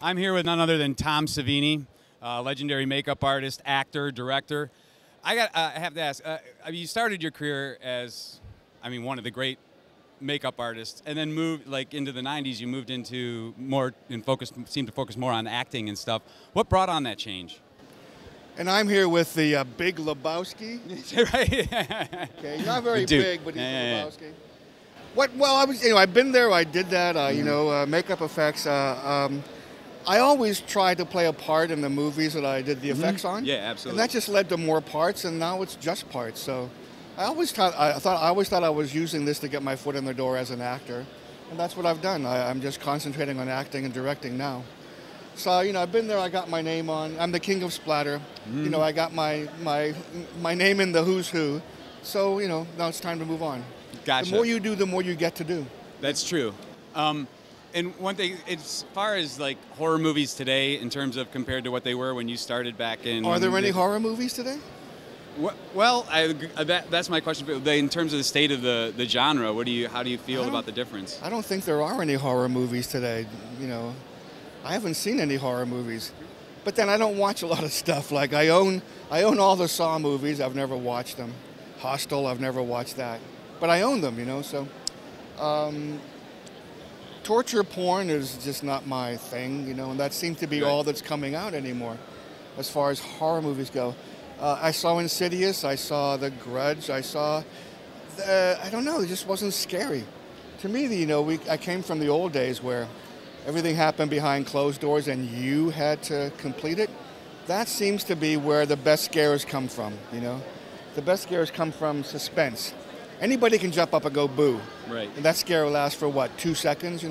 I'm here with none other than Tom Savini, legendary makeup artist, actor, director. I have to ask, you started your career as, one of the great makeup artists, and then moved, into the 90s, you moved into seemed to focus more on acting and stuff. What brought on that change? And I'm here with the Big Lebowski. Right. Okay, he's not very big, but he's Lebowski. Yeah. Well, I've been there. I did that. Makeup effects. I always tried to play a part in the movies that I did the effects on. Yeah, absolutely. And that just led to more parts, and now it's just parts. So, I always thought I was using this to get my foot in the door as an actor, and that's what I've done. I'm just concentrating on acting and directing now. So, I've been there. I got my name on. I'm the king of splatter. I got my name in the who's who. So, now it's time to move on. Gotcha. The more you do, the more you get to do. That's true. And one thing, as far as horror movies today, in terms of compared to what they were when you started back in... Are there any horror movies today? Well, that's my question. In terms of the state of the genre, how do you feel about the difference? I don't think there are any horror movies today. I haven't seen any horror movies. But then I don't watch a lot of stuff. Like I own all the Saw movies. I've never watched them. Hostel, I've never watched that. But I own them, so... torture porn is just not my thing, and that seems to be all that's coming out anymore as far as horror movies go. I saw Insidious, I saw The Grudge, I saw, I don't know, it just wasn't scary. To me, I came from the old days where everything happened behind closed doors and you had to complete it. That seems to be where the best scares come from, The best scares come from suspense. Anybody can jump up and go boo. Right. And that scare will last for, 2 seconds,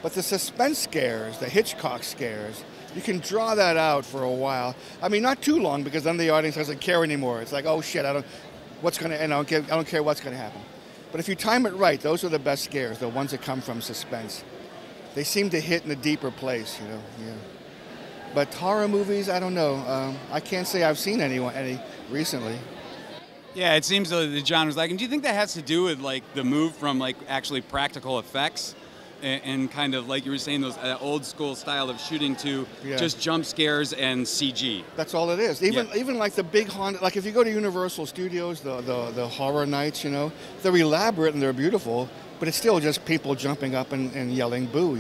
But the suspense scares, the Hitchcock scares, you can draw that out for a while. Not too long, because then the audience doesn't care anymore. It's like, oh shit, I don't care what's gonna happen. But if you time it right, those are the best scares, the ones that come from suspense. They seem to hit in a deeper place, Yeah. But horror movies, I don't know. I can't say I've seen any recently. Yeah, it seems the genre's and do you think that has to do with the move from actually practical effects and kind of like you were saying those old school style of shooting to just jump scares and CG? That's all it is. Even like the big haunted, if you go to Universal Studios, the horror nights, they're elaborate and they're beautiful, but it's still just people jumping up and yelling boo,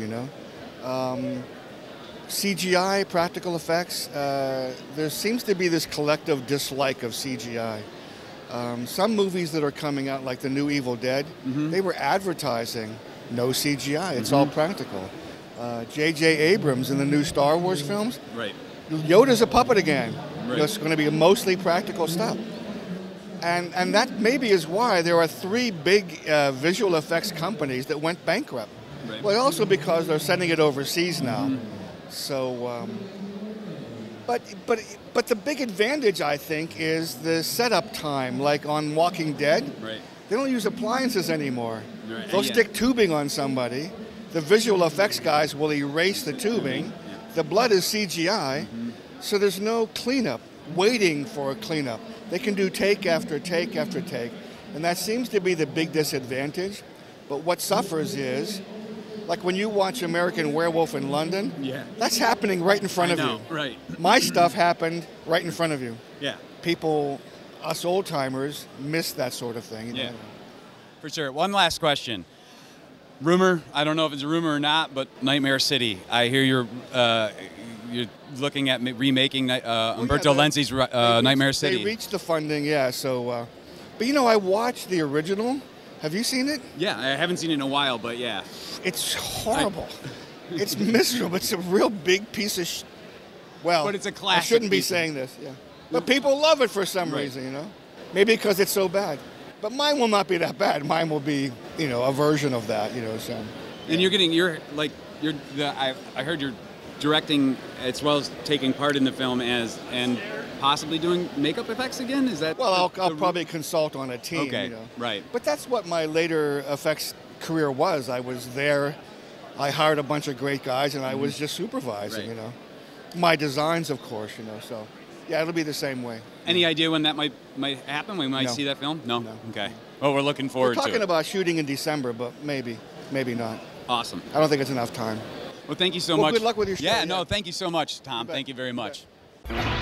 CGI, practical effects, there seems to be this collective dislike of CGI. Some movies that are coming out, like the new Evil Dead, they were advertising no CGI. It's all practical. J.J. Abrams in the new Star Wars films, right? Yoda's a puppet again. Right. It's going to be mostly practical stuff. And that maybe is why there are 3 big visual effects companies that went bankrupt. Right. Well, also because they're sending it overseas now. So... But the big advantage, I think, is the setup time. Like on Walking Dead, they don't use appliances anymore. Right. They'll stick tubing on somebody. The visual effects guys will erase the tubing. The blood is CGI, so there's no cleanup, waiting for a cleanup. They can do take after take after take, and that seems to be the big disadvantage. But what suffers is, like when you watch American Werewolf in London, that's happening right in front of you. Right. My stuff happened right in front of you. Yeah. People, us old timers, miss that sort of thing. Yeah. For sure. One last question. Rumor, I don't know if it's a rumor or not, but Nightmare City. I hear you're looking at remaking Umberto Lenzi's Nightmare City. They reached the funding, so, but I watched the original. Have you seen it? Yeah, I haven't seen it in a while, but yeah. It's horrible. It's miserable. It's a real big piece of well, but it's a classic. I shouldn't be saying this, But people love it for some reason, Maybe because it's so bad. But mine will not be that bad. Mine will be, a version of that, so. And I heard you're directing as well as taking part in the film and possibly doing makeup effects again? Is that? Well, I'll probably consult on a team. Okay, right. But that's what my later effects career was. I was there. I hired a bunch of great guys, and I was just supervising. My designs, of course. So, yeah, it'll be the same way. Any idea when that might happen? We might see that film? No. Okay. Well, we're looking forward to it. We're talking about shooting in December, but maybe not. Awesome. I don't think it's enough time. Well, thank you so Well, much. good luck with your show. Yeah, no, thank you so much, Tom. bet. Thank you very You much. bet.